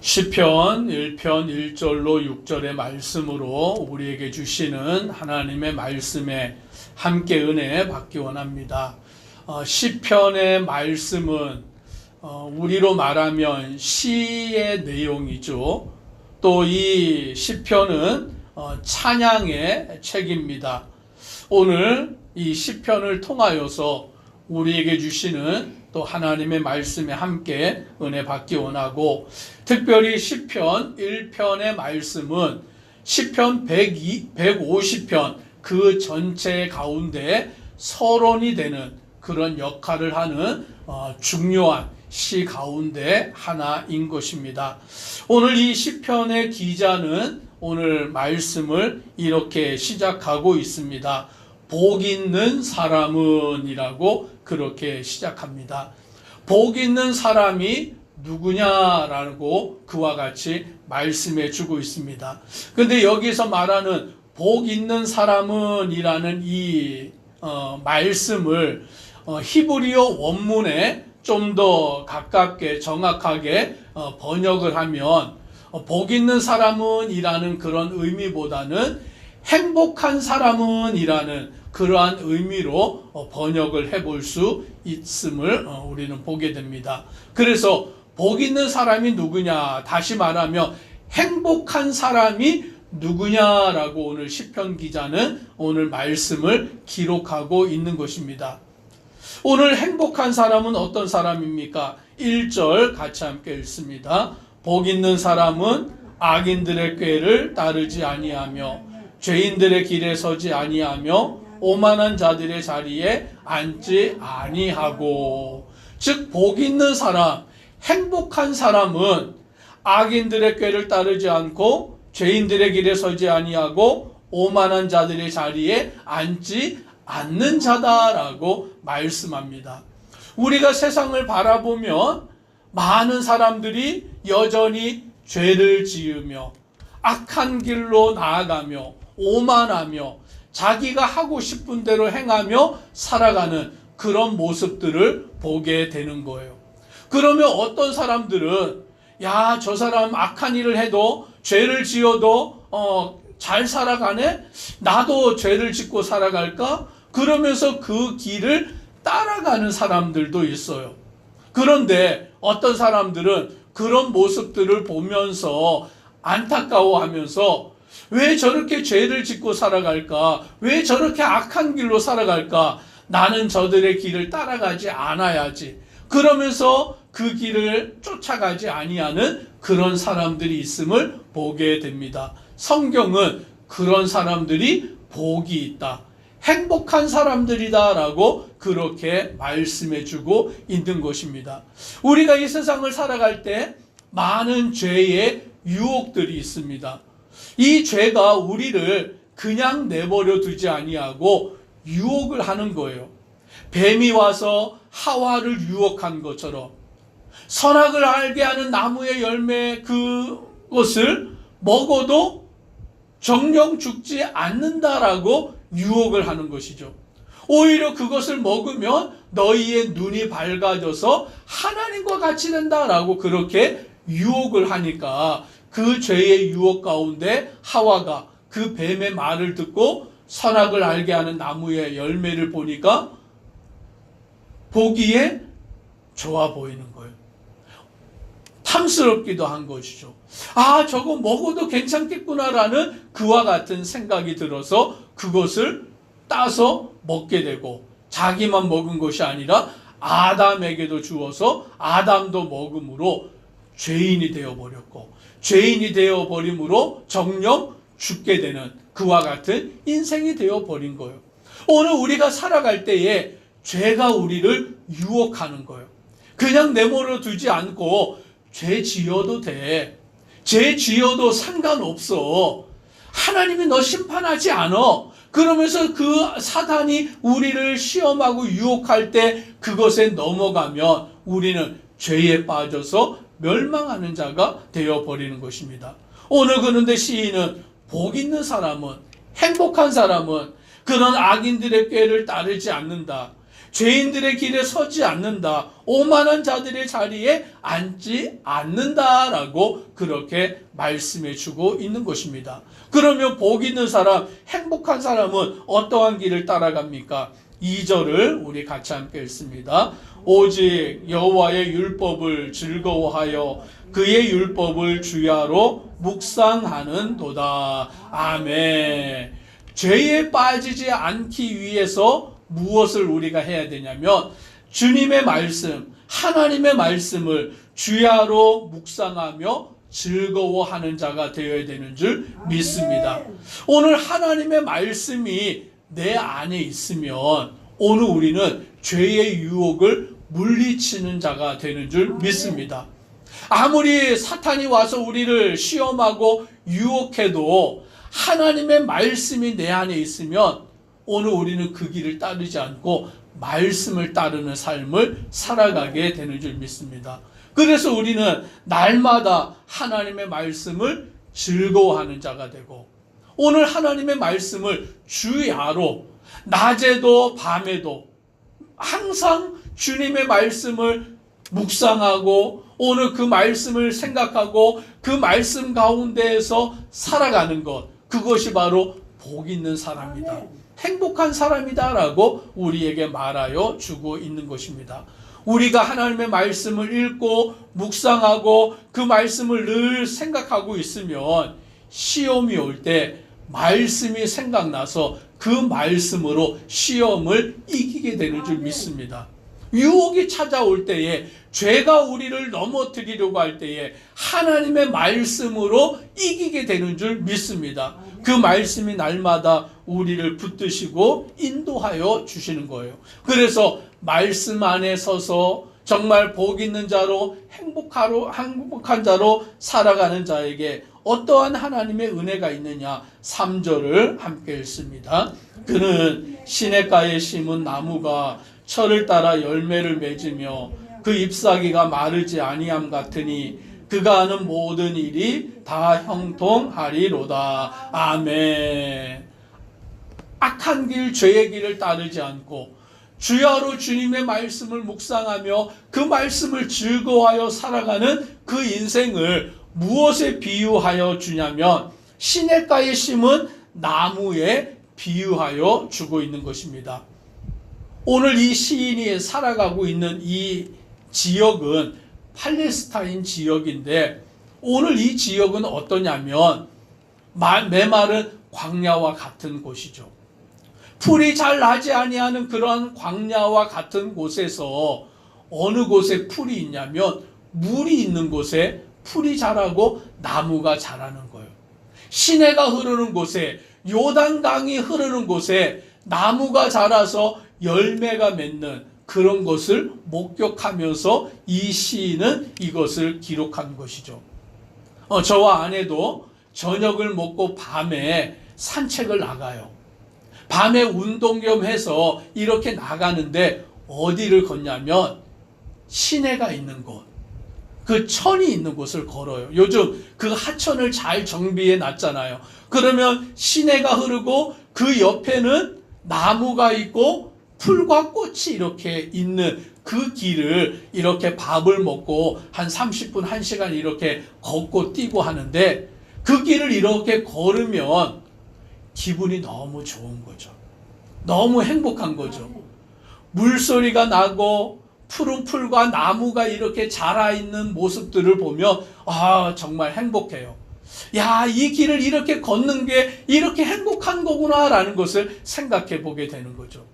시편 1편 1절로 6절의 말씀으로 우리에게 주시는 하나님의 말씀에 함께 은혜 받기 원합니다. 시편의 말씀은 우리로 말하면 시의 내용이죠. 또 이 시편은 찬양의 책입니다. 오늘 이 시편을 통하여서 우리에게 주시는 또 하나님의 말씀에 함께 은혜 받기 원하고, 특별히 시편 1편의 말씀은 시편 150편 그 전체 가운데 서론이 되는 그런 역할을 하는 중요한 시 가운데 하나인 것입니다. 오늘 이 시편의 기자는 오늘 말씀을 이렇게 시작하고 있습니다. 복 있는 사람은 이라고 그렇게 시작합니다. 복 있는 사람이 누구냐라고 그와 같이 말씀해 주고 있습니다. 근데 여기서 말하는 복 있는 사람은 이라는 이 말씀을 히브리어 원문에 좀 더 가깝게 정확하게 번역을 하면 복 있는 사람은 이라는 그런 의미보다는 행복한 사람은 이라는 그러한 의미로 번역을 해볼 수 있음을 우리는 보게 됩니다. 그래서 복 있는 사람이 누구냐, 다시 말하면 행복한 사람이 누구냐라고 오늘 시편 기자는 오늘 말씀을 기록하고 있는 것입니다. 오늘 행복한 사람은 어떤 사람입니까? 1절 같이 함께 읽습니다. 복 있는 사람은 악인들의 꾀를 따르지 아니하며 죄인들의 길에 서지 아니하며 오만한 자들의 자리에 앉지 아니하고. 즉, 복 있는 사람, 행복한 사람은 악인들의 꾀를 따르지 않고 죄인들의 길에 서지 아니하고 오만한 자들의 자리에 앉지 않는 자다라고 말씀합니다. 우리가 세상을 바라보면 많은 사람들이 여전히 죄를 지으며 악한 길로 나아가며 오만하며 자기가 하고 싶은 대로 행하며 살아가는 그런 모습들을 보게 되는 거예요. 그러면 어떤 사람들은 야, 저 사람 악한 일을 해도 죄를 지어도 잘 살아가네? 나도 죄를 짓고 살아갈까? 그러면서 그 길을 따라가는 사람들도 있어요. 그런데 어떤 사람들은 그런 모습들을 보면서 안타까워하면서 왜 저렇게 죄를 짓고 살아갈까? 왜 저렇게 악한 길로 살아갈까? 나는 저들의 길을 따라가지 않아야지. 그러면서 그 길을 쫓아가지 아니하는 그런 사람들이 있음을 보게 됩니다. 성경은 그런 사람들이 복이 있다, 행복한 사람들이다라고 그렇게 말씀해주고 있는 것입니다. 우리가 이 세상을 살아갈 때 많은 죄의 유혹들이 있습니다. 이 죄가 우리를 그냥 내버려 두지 아니하고 유혹을 하는 거예요. 뱀이 와서 하와를 유혹한 것처럼 선악을 알게 하는 나무의 열매 그것을 먹어도 정령 죽지 않는다라고 유혹을 하는 것이죠. 오히려 그것을 먹으면 너희의 눈이 밝아져서 하나님과 같이 된다라고 그렇게 유혹을 하니까 그 죄의 유혹 가운데 하와가 그 뱀의 말을 듣고 선악을 알게 하는 나무의 열매를 보니까 보기에 좋아 보이는 거예요. 탐스럽기도 한 것이죠. 아, 저거 먹어도 괜찮겠구나라는 그와 같은 생각이 들어서 그것을 따서 먹게 되고, 자기만 먹은 것이 아니라 아담에게도 주어서 아담도 먹음으로 죄인이 되어버렸고, 죄인이 되어버림으로 정녕 죽게 되는 그와 같은 인생이 되어버린 거예요. 오늘 우리가 살아갈 때에 죄가 우리를 유혹하는 거예요. 그냥 내버려 두지 않고 죄 지어도 돼. 죄 지어도 상관없어. 하나님이 너 심판하지 않아. 그러면서 그 사단이 우리를 시험하고 유혹할 때 그것에 넘어가면 우리는 죄에 빠져서 멸망하는 자가 되어버리는 것입니다. 오늘 그런데 시인은 복 있는 사람은, 행복한 사람은 그런 악인들의 꾀를 따르지 않는다. 죄인들의 길에 서지 않는다. 오만한 자들의 자리에 앉지 않는다라고 그렇게 말씀해 주고 있는 것입니다. 그러면 복 있는 사람, 행복한 사람은 어떠한 길을 따라갑니까? 2절을 우리 같이 함께 읽습니다. 오직 여호와의 율법을 즐거워하여 그의 율법을 주야로 묵상하는도다. 아멘. 죄에 빠지지 않기 위해서 무엇을 우리가 해야 되냐면 주님의 말씀, 하나님의 말씀을 주야로 묵상하며 즐거워하는 자가 되어야 되는 줄 믿습니다. 오늘 하나님의 말씀이 내 안에 있으면 오늘 우리는 죄의 유혹을 물리치는 자가 되는 줄 믿습니다. 아무리 사탄이 와서 우리를 시험하고 유혹해도 하나님의 말씀이 내 안에 있으면 오늘 우리는 그 길을 따르지 않고 말씀을 따르는 삶을 살아가게 되는 줄 믿습니다. 그래서 우리는 날마다 하나님의 말씀을 즐거워하는 자가 되고 오늘 하나님의 말씀을 주야로 낮에도 밤에도 항상 주님의 말씀을 묵상하고 오늘 그 말씀을 생각하고 그 말씀 가운데에서 살아가는 것, 그것이 바로 복 있는 사람이다, 행복한 사람이다라고 우리에게 말하여 주고 있는 것입니다. 우리가 하나님의 말씀을 읽고 묵상하고 그 말씀을 늘 생각하고 있으면 시험이 올 때 말씀이 생각나서 그 말씀으로 시험을 이기게 되는 줄 믿습니다. 유혹이 찾아올 때에, 죄가 우리를 넘어뜨리려고 할 때에 하나님의 말씀으로 이기게 되는 줄 믿습니다. 그 말씀이 날마다 우리를 붙드시고 인도하여 주시는 거예요. 그래서 말씀 안에 서서 정말 복 있는 자로 행복한 자로 살아가는 자에게 어떠한 하나님의 은혜가 있느냐. 3절을 함께 읽습니다. 그는 시냇가에 심은 나무가 철을 따라 열매를 맺으며 그 잎사귀가 마르지 아니함 같으니 그가 하는 모든 일이 다 형통하리로다. 아멘. 악한 길, 죄의 길을 따르지 않고 주야로 주님의 말씀을 묵상하며 그 말씀을 즐거워하여 살아가는 그 인생을 무엇에 비유하여 주냐면 시냇가에 심은 나무에 비유하여 주고 있는 것입니다. 오늘 이 시인이 살아가고 있는 이 지역은 팔레스타인 지역인데 오늘 이 지역은 어떠냐면 메마른 광야와 같은 곳이죠. 풀이 잘 나지 아니하는 그런 광야와 같은 곳에서 어느 곳에 풀이 있냐면 물이 있는 곳에 풀이 자라고 나무가 자라는 거예요. 시내가 흐르는 곳에, 요단강이 흐르는 곳에 나무가 자라서 열매가 맺는 그런 것을 목격하면서 이 시인은 이것을 기록한 것이죠. 저와 아내도 저녁을 먹고 밤에 산책을 나가요. 밤에 운동 겸 해서 이렇게 나가는데 어디를 걷냐면 시내가 있는 곳, 그 천이 있는 곳을 걸어요. 요즘 그 하천을 잘 정비해 놨잖아요. 그러면 시내가 흐르고 그 옆에는 나무가 있고 풀과 꽃이 이렇게 있는 그 길을 이렇게 밥을 먹고 한 30분, 1시간 이렇게 걷고 뛰고 하는데 그 길을 이렇게 걸으면 기분이 너무 좋은 거죠. 너무 행복한 거죠. 물소리가 나고 푸른 풀과 나무가 이렇게 자라있는 모습들을 보면 정말 행복해요. 야, 이 길을 이렇게 걷는 게 이렇게 행복한 거구나라는 것을 생각해 보게 되는 거죠.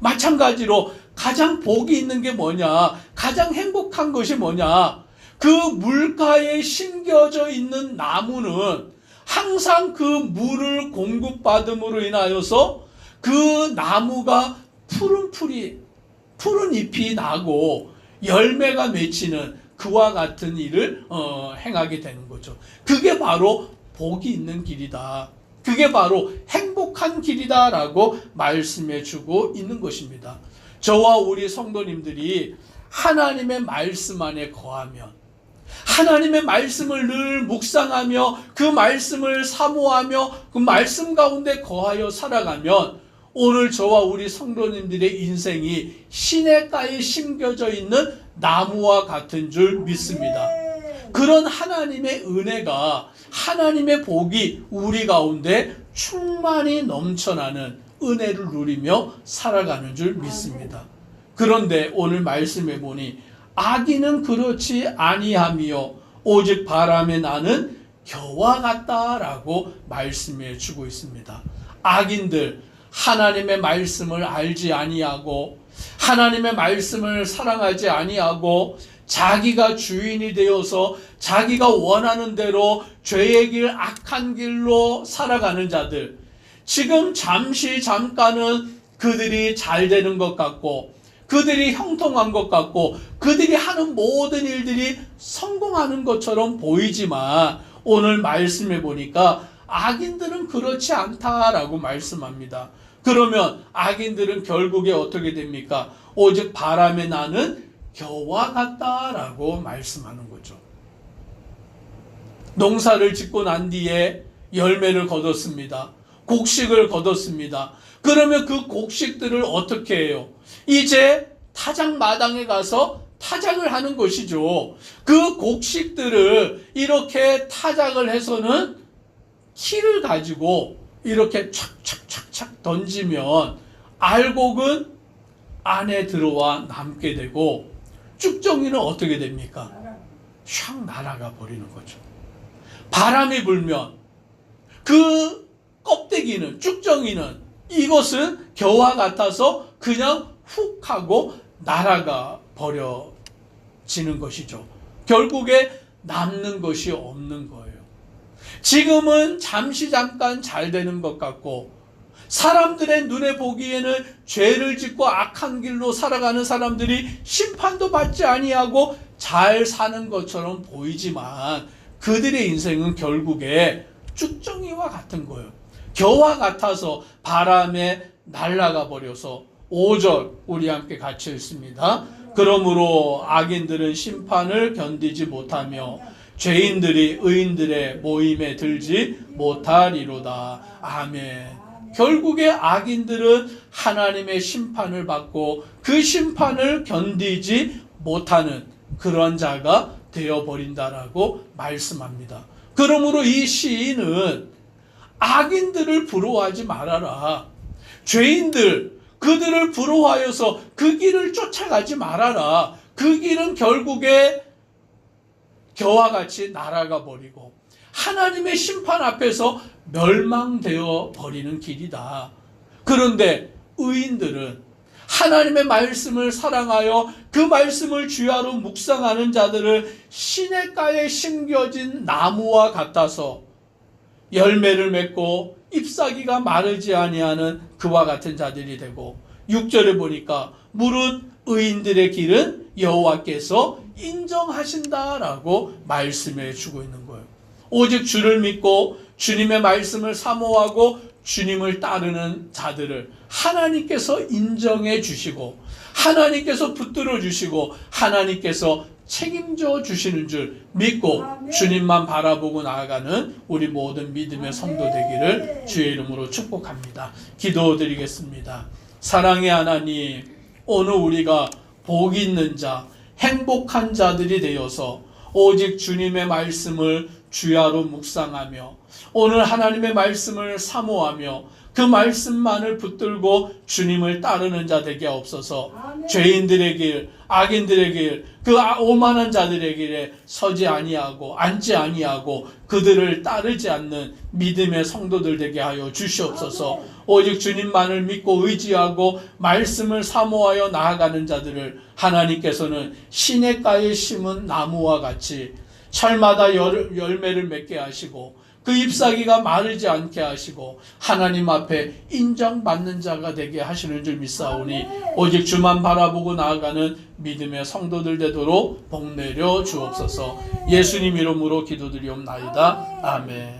마찬가지로 가장 복이 있는 게 뭐냐, 가장 행복한 것이 뭐냐, 그 물가에 심겨져 있는 나무는 항상 그 물을 공급받음으로 인하여서 그 나무가 푸른 잎이 나고 열매가 맺히는 그와 같은 일을 행하게 되는 거죠. 그게 바로 복이 있는 길이다. 그게 바로 행복한 길이다라고 말씀해 주고 있는 것입니다. 저와 우리 성도님들이 하나님의 말씀 안에 거하면, 하나님의 말씀을 늘 묵상하며 그 말씀을 사모하며 그 말씀 가운데 거하여 살아가면 오늘 저와 우리 성도님들의 인생이 시냇가에 심겨져 있는 나무와 같은 줄 믿습니다. 그런 하나님의 은혜가, 하나님의 복이 우리 가운데 충만히 넘쳐나는 은혜를 누리며 살아가는 줄 믿습니다. 그런데 오늘 말씀해 보니 악인은 그렇지 아니하며 오직 바람에 나는 겨와 같다라고 말씀해 주고 있습니다. 악인들, 하나님의 말씀을 알지 아니하고 하나님의 말씀을 사랑하지 아니하고 자기가 주인이 되어서 자기가 원하는 대로 죄의 길, 악한 길로 살아가는 자들, 지금 잠깐은 그들이 잘 되는 것 같고 그들이 형통한 것 같고 그들이 하는 모든 일들이 성공하는 것처럼 보이지만 오늘 말씀해 보니까 악인들은 그렇지 않다라고 말씀합니다. 그러면 악인들은 결국에 어떻게 됩니까? 오직 바람에 나는 겨와 같다라고 말씀하는 거죠. 농사를 짓고 난 뒤에 열매를 거뒀습니다. 곡식을 거뒀습니다. 그러면 그 곡식들을 어떻게 해요? 이제 타작 마당에 가서 타작을 하는 것이죠. 그 곡식들을 이렇게 타작을 해서는 키를 가지고 이렇게 착착착착 던지면 알곡은 안에 들어와 남게 되고 쭉정이는 어떻게 됩니까? 샥 날아가 버리는 거죠. 바람이 불면 그 껍데기는, 쭉정이는 이것은 겨와 같아서 그냥 훅 하고 날아가 버려지는 것이죠. 결국에 남는 것이 없는 거예요. 지금은 잠깐 잘 되는 것 같고 사람들의 눈에 보기에는 죄를 짓고 악한 길로 살아가는 사람들이 심판도 받지 아니하고 잘 사는 것처럼 보이지만 그들의 인생은 결국에 쭉정이와 같은 거예요. 겨와 같아서 바람에 날아가 버려서 5절 우리 함께 같이 읽습니다. 그러므로 악인들은 심판을 견디지 못하며 죄인들이 의인들의 모임에 들지 못하리로다. 아멘. 결국에 악인들은 하나님의 심판을 받고 그 심판을 견디지 못하는 그런 자가 되어버린다라고 말씀합니다. 그러므로 이 시인은 악인들을 부러워하지 말아라. 죄인들, 그들을 부러워하여서 그 길을 쫓아가지 말아라. 그 길은 결국에 겨와 같이 날아가 버리고 하나님의 심판 앞에서 멸망되어 버리는 길이다. 그런데 의인들은 하나님의 말씀을 사랑하여 그 말씀을 주야로 묵상하는 자들을 시냇가에 심겨진 나무와 같아서 열매를 맺고 잎사귀가 마르지 아니하는 그와 같은 자들이 되고 6절에 보니까 무릇 의인들의 길은 여호와께서 인정하신다라고 말씀해 주고 있는 거예요. 오직 주를 믿고 주님의 말씀을 사모하고 주님을 따르는 자들을 하나님께서 인정해 주시고 하나님께서 붙들어 주시고 하나님께서 책임져 주시는 줄 믿고 주님만 바라보고 나아가는 우리 모든 믿음의 성도 되기를 주의 이름으로 축복합니다. 기도드리겠습니다. 사랑의 하나님, 오늘 우리가 복 있는 자, 행복한 자들이 되어서 오직 주님의 말씀을 주야로 묵상하며 오늘 하나님의 말씀을 사모하며 그 말씀만을 붙들고 주님을 따르는 자 되게 없어서 죄인들의 길, 악인들의 길, 그 오만한 자들의 길에 서지 아니하고 앉지 아니하고 그들을 따르지 않는 믿음의 성도들 되게 하여 주시옵소서. 오직 주님만을 믿고 의지하고 말씀을 사모하여 나아가는 자들을 하나님께서는 시냇가에 심은 나무와 같이 철마다 열매를 맺게 하시고 그 잎사귀가 마르지 않게 하시고 하나님 앞에 인정받는 자가 되게 하시는 줄 믿사오니 오직 주만 바라보고 나아가는 믿음의 성도들 되도록 복 내려 주옵소서. 예수님 이름으로 기도드리옵나이다. 아멘.